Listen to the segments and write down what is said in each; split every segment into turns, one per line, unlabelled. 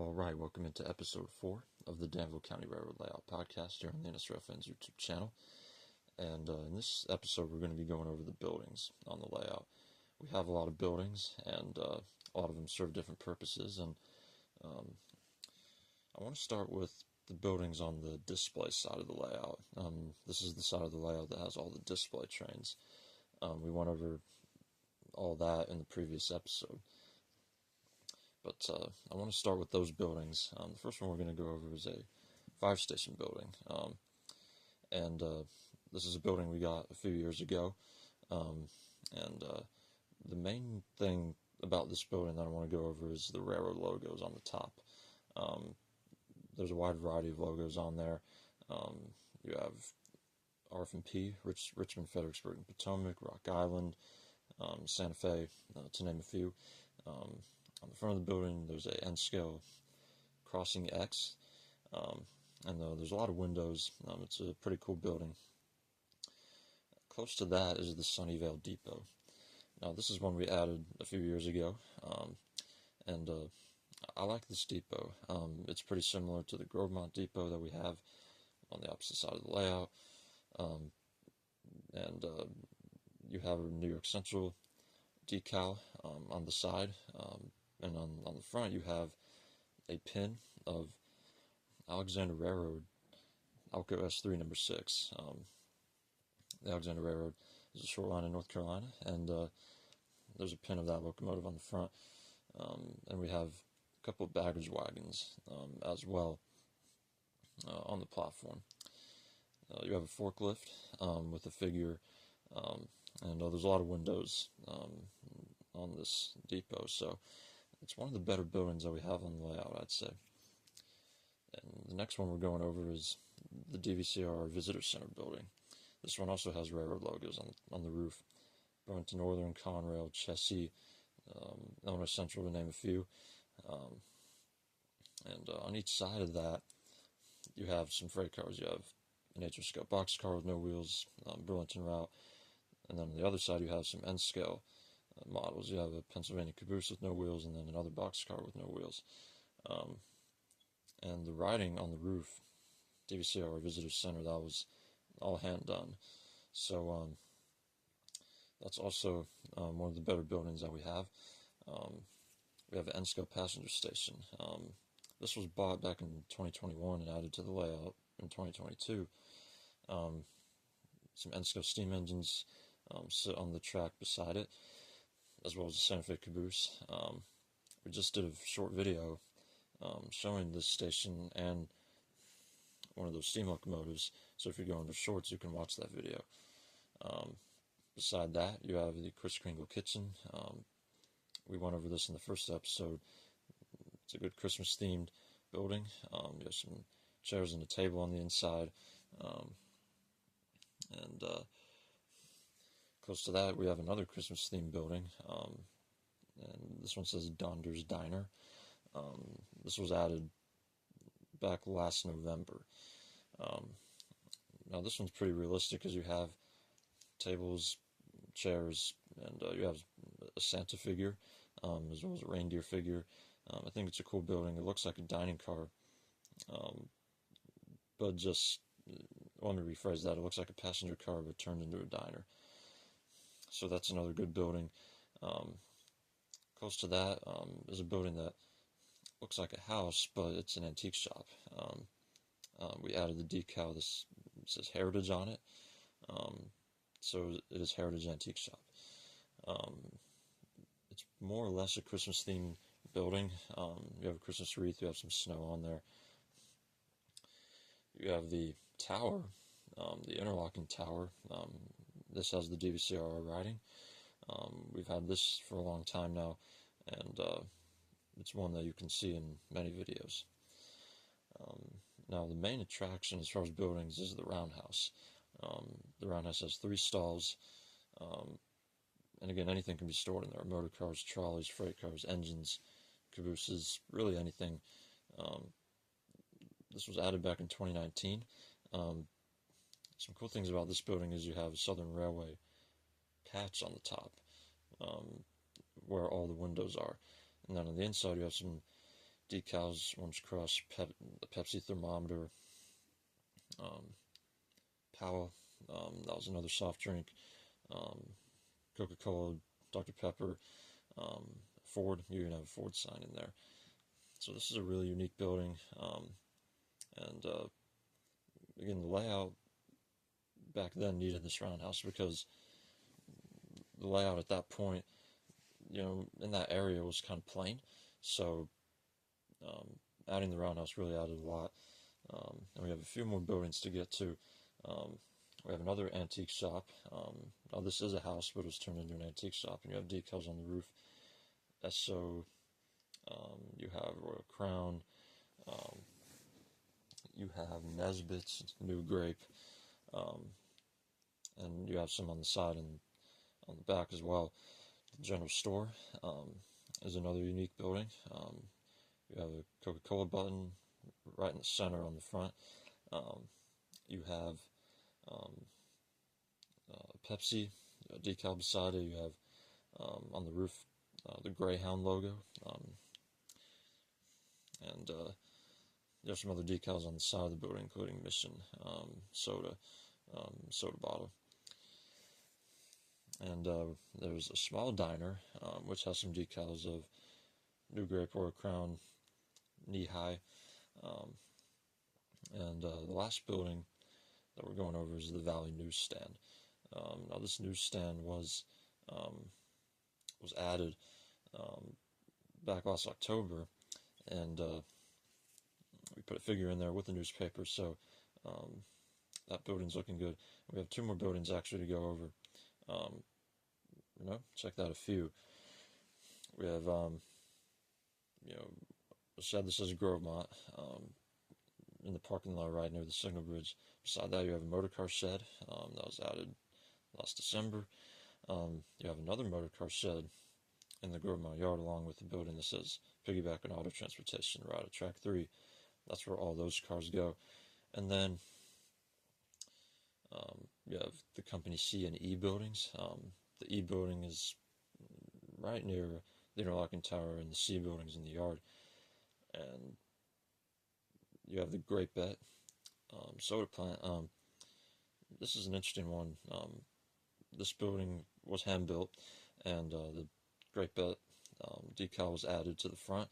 All right, welcome into episode 4 of the Danville County Railroad Layout Podcast here on the NSRF Fans YouTube channel. And in this episode, we're going to be going over the buildings on the layout. We have a lot of buildings, and a lot of them serve different purposes. And I want to start with the buildings on the display side of the layout. This is the side of the layout that has all the display trains. We went over all that in the previous episode. But I want to start with those buildings. The first one we're going to go over is a fire station building. This is a building we got a few years ago. The main thing about this building that I want to go over is the railroad logos on the top. There's a wide variety of logos on there. You have RF&P, Richmond, Fredericksburg, and Potomac, Rock Island, Santa Fe, to name a few. On the front of the building, there's a N-scale crossing X, there's a lot of windows. It's a pretty cool building. Close to that is the Sunnyvale Depot. Now, this is one we added a few years ago, I like this depot. It's pretty similar to the Grovemont Depot that we have on the opposite side of the layout. You have a New York Central decal on the side. And on the front, you have a pin of Alexander Railroad, Alco S3 number 6. The Alexander Railroad is a short line in North Carolina, and there's a pin of that locomotive on the front. And we have a couple of baggage wagons as well on the platform. You have a forklift with a figure, and there's a lot of windows on this depot, so it's one of the better buildings that we have on the layout, I'd say. And the next one we're going over is the DVCR Visitor Center building. This one also has railroad logos on the roof. Burlington Northern, Conrail, Chessie, Illinois Central, to name a few. On each side of that, you have some freight cars. You have an H-scale boxcar with no wheels, Burlington route. And then on the other side, you have some N-scale models. You have a Pennsylvania caboose with no wheels, and then another boxcar with no wheels. And the writing on the roof, DVCR Visitor Center, that was all hand done. So that's also one of the better buildings that we have. We have an N-scale passenger station. This was bought back in 2021 and added to the layout in 2022. Some N-scale steam engines sit on the track beside it, as well as the Santa Fe caboose. We just did a short video showing this station and one of those steam locomotives, so if you're going to shorts, you can watch that video. Beside that, you have the Kris Kringle kitchen. We went over this in the first episode. It's a good Christmas-themed building. You have some chairs and a table on the inside. Close to that, we have another Christmas-themed building, and this one says Donder's Diner. This was added back last November. Now, this one's pretty realistic because you have tables, chairs, and you have a Santa figure, as well as a reindeer figure. I think it's a cool building. It looks like a dining car, but just, let me rephrase that. It looks like a passenger car, but turned into a diner. So that's another good building. Close to that is a building that looks like a house, but it's an antique shop. We added the decal. This says Heritage on it. So it is Heritage Antique Shop. It's more or less a Christmas-themed building. You have a Christmas wreath. You have some snow on there. You have the tower, the interlocking tower. This has the DVCR writing. We've had this for a long time now, and it's one that you can see in many videos. Now, the main attraction as far as buildings is the roundhouse. The roundhouse has 3 stalls, and again, anything can be stored in there. Motor cars, trolleys, freight cars, engines, cabooses, really anything. This was added back in 2019. Some cool things about this building is you have a Southern Railway patch on the top, where all the windows are. And then on the inside you have some decals, Orange Crush, the Pepsi thermometer, Power, that was another soft drink, Coca-Cola, Dr. Pepper, Ford. You even have a Ford sign in there. So this is a really unique building, and again, the layout back then needed this roundhouse because the layout at that point, in that area was kind of plain. So adding the roundhouse really added a lot. And we have a few more buildings to get to. We have another antique shop. Now this is a house, but it was turned into an antique shop, and you have decals on the roof. So you have Royal Crown. You have Nesbitt's New Grape, and you have some on the side and on the back as well. The General Store is another unique building. You have a Coca-Cola button right in the center on the front. You have Pepsi decal beside it. You have on the roof the Greyhound logo, and there's some other decals on the side of the building, including Mission soda bottle. And there's a small diner, which has some decals of New Grape, Royal Crown, Knee High. And the last building that we're going over is the Valley Newsstand. Now this newsstand was added back last October, and we put a figure in there with the newspaper, so that building's looking good. We have two more buildings actually to go over. Check that a few. We have, a shed that says Grovemont in the parking lot right near the signal bridge. Beside that, you have a motor car shed that was added last December. You have another motor car shed in the Grovemont yard along with the building that says Piggyback and Auto Transportation right at Track 3. That's where all those cars go. And then you have the Company C and E buildings. The E building is right near the interlocking tower, and the C building is in the yard. And you have the Grapette soda plant. This is an interesting one. This building was hand-built, and the Grapette decal was added to the front.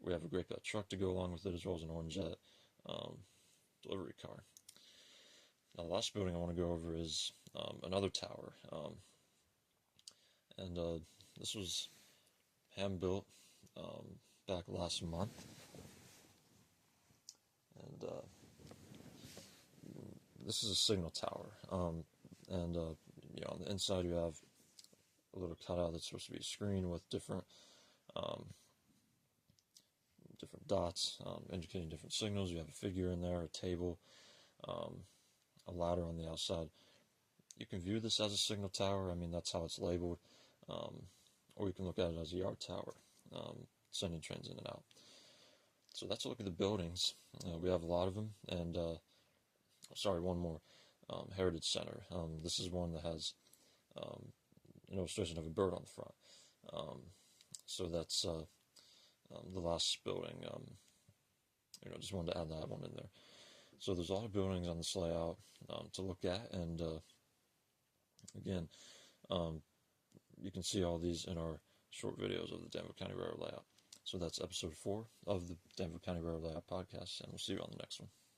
We have a Grapette truck to go along with it, as well as an Orangeette delivery car. Now, the last building I want to go over is another tower. And this was hand-built back last month. And this is a signal tower. And on the inside you have a little cutout that's supposed to be a screen with different dots indicating different signals. You have a figure in there, a table, a ladder on the outside. You can view this as a signal tower. I mean, that's how it's labeled. Or you can look at it as a yard tower, sending trains in and out. So that's a look at the buildings. We have a lot of them. And, one more. Heritage Center. This is one that has an illustration of a bird on the front. So that's the last building. Just wanted to add that one in there. So there's a lot of buildings on this layout to look at, and again, you can see all these in our short videos of the Danville County Railroad layout. So that's episode 4 of the Danville County Railroad Layout podcast, and we'll see you on the next one.